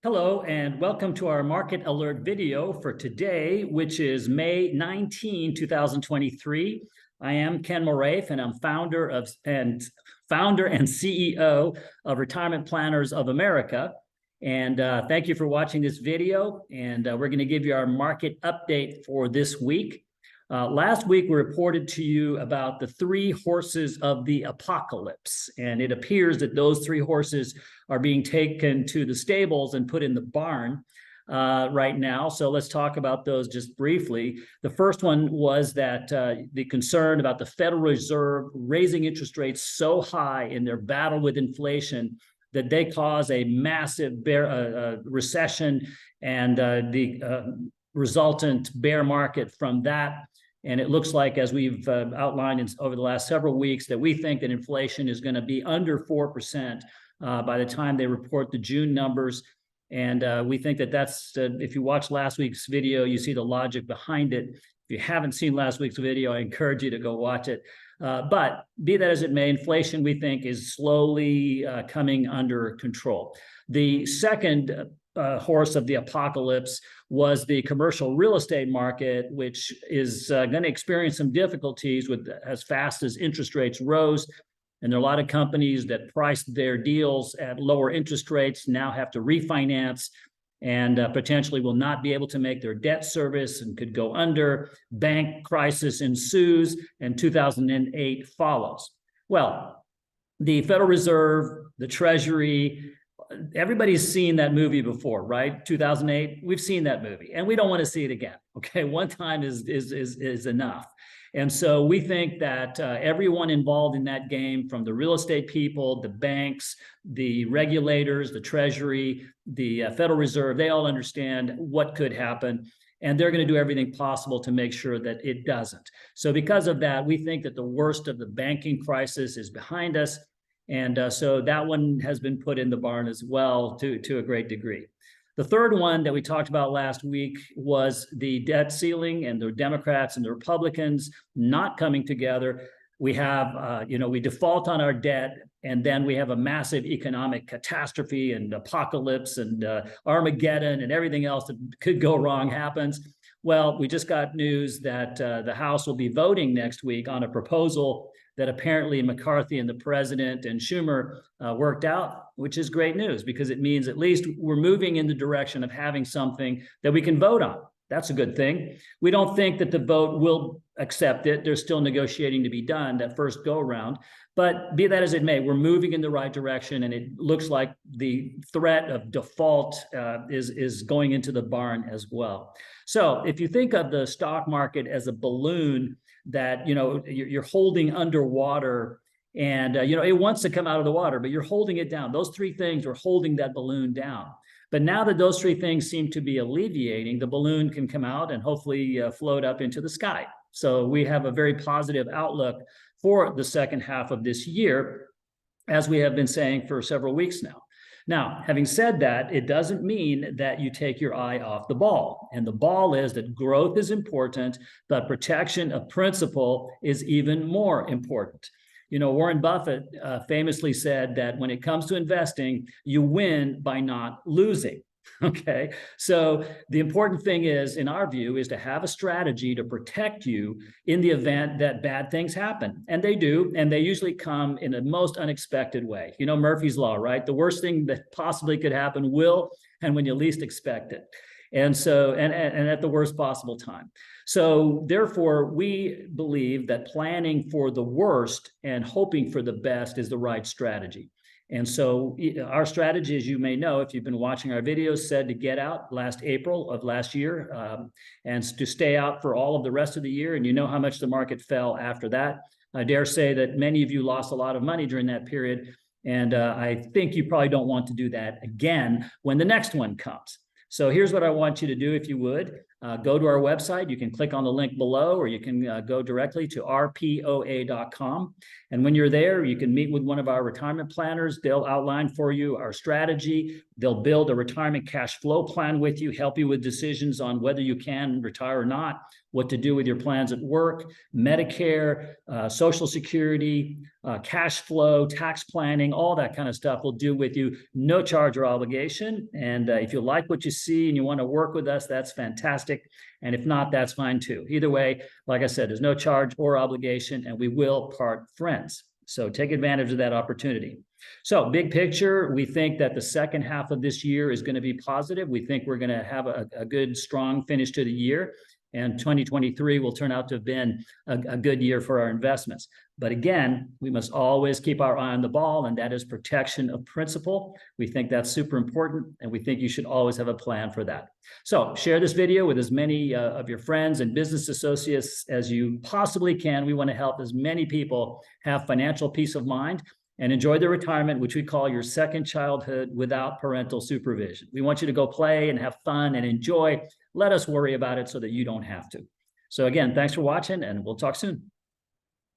Hello, and welcome to our market alert video for today, which is May 19, 2023. I am Ken Moraif, and I'm founder and CEO of Retirement Planners of America. And thank you for watching this video. And we're going to give you our market update for this week. Last week, we reported to you about the three horses of the apocalypse, and it appears that those three horses are being taken to the stables and put in the barn right now. So let's talk about those just briefly. The first one was that the concern about the Federal Reserve raising interest rates so high in their battle with inflation that they cause a massive recession and the resultant bear market from that. And it looks like, as we've outlined over the last several weeks, that we think that inflation is going to be under 4% by the time they report the June numbers. And we think that that's, if you watch last week's video, you see the logic behind it. If you haven't seen last week's video, I encourage you to go watch it. But be that as it may, inflation, we think, is slowly coming under control. The second horse of the apocalypse was the commercial real estate market, which is going to experience some difficulties with as fast as interest rates rose. And there are a lot of companies that priced their deals at lower interest rates now have to refinance and potentially will not be able to make their debt service and could go under. Bank crisis ensues, and 2008 follows. Well, the Federal Reserve, the Treasury, everybody's seen that movie before, right? 2008, we've seen that movie, and we don't want to see it again. Okay, one time is enough. And so we think that everyone involved in that game, from the real estate people, the banks, the regulators, the Treasury, the Federal Reserve, they all understand what could happen, and they're going to do everything possible to make sure that it doesn't. So because of that, we think that the worst of the banking crisis is behind us. And so that one has been put in the barn as well to a great degree. The third one that we talked about last week was the debt ceiling and the Democrats and the Republicans not coming together. We have, we default on our debt, and then we have a massive economic catastrophe and apocalypse and Armageddon and everything else that could go wrong happens. Well, we just got news that the House will be voting next week on a proposal that apparently McCarthy and the president and Schumer worked out, which is great news, because it means at least we're moving in the direction of having something that we can vote on. That's a good thing. We don't think that the vote will accept it. There's still negotiating to be done, that first go around. But be that as it may, we're moving in the right direction, and it looks like the threat of default is going into the barn as well. So if you think of the stock market as a balloon that you're holding underwater, and it wants to come out of the water, but you're holding it down. Those three things are holding that balloon down. But now that those three things seem to be alleviating, the balloon can come out and hopefully float up into the sky. So we have a very positive outlook for the second half of this year, as we have been saying for several weeks now. Now, having said that, it doesn't mean that you take your eye off the ball. And the ball is that growth is important, but protection of principal is even more important. Warren Buffett famously said that when it comes to investing, you win by not losing. Okay, so the important thing is, in our view, is to have a strategy to protect you in the event that bad things happen. And they do, and they usually come in the most unexpected way. Murphy's Law, right? The worst thing that possibly could happen will, and when you least expect it. And so, and at the worst possible time. So therefore, we believe that planning for the worst and hoping for the best is the right strategy. And so our strategy, as you may know, if you've been watching our videos, said to get out last April of last year and to stay out for all of the rest of the year. And you know how much the market fell after that. I dare say that many of you lost a lot of money during that period. And I think you probably don't want to do that again when the next one comes. So here's what I want you to do, if you would. go to our website. You can click on the link below, or you can go directly to rpoa.com. And when you're there, you can meet with one of our retirement planners. They'll outline for you our strategy. They'll build a retirement cash flow plan with you, help you with decisions on whether you can retire or not, what to do with your plans at work, Medicare, Social Security, cash flow, tax planning, all that kind of stuff we'll do with you, no charge or obligation. And if you like what you see and you want to work with us, that's fantastic. And if not, that's fine too. Either way, like I said, there's no charge or obligation, and we will part friends. So take advantage of that opportunity. So big picture, we think that the second half of this year is going to be positive. We think we're going to have a good, strong finish to the year. And 2023 will turn out to have been a good year for our investments. But again, we must always keep our eye on the ball, and that is protection of principal. We think that's super important, and we think you should always have a plan for that. So share this video with as many of your friends and business associates as you possibly can. We want to help as many people have financial peace of mind and enjoy their retirement, which we call your second childhood without parental supervision. We want you to go play and have fun and enjoy. Let us worry about it so that you don't have to. So again, thanks for watching, and we'll talk soon.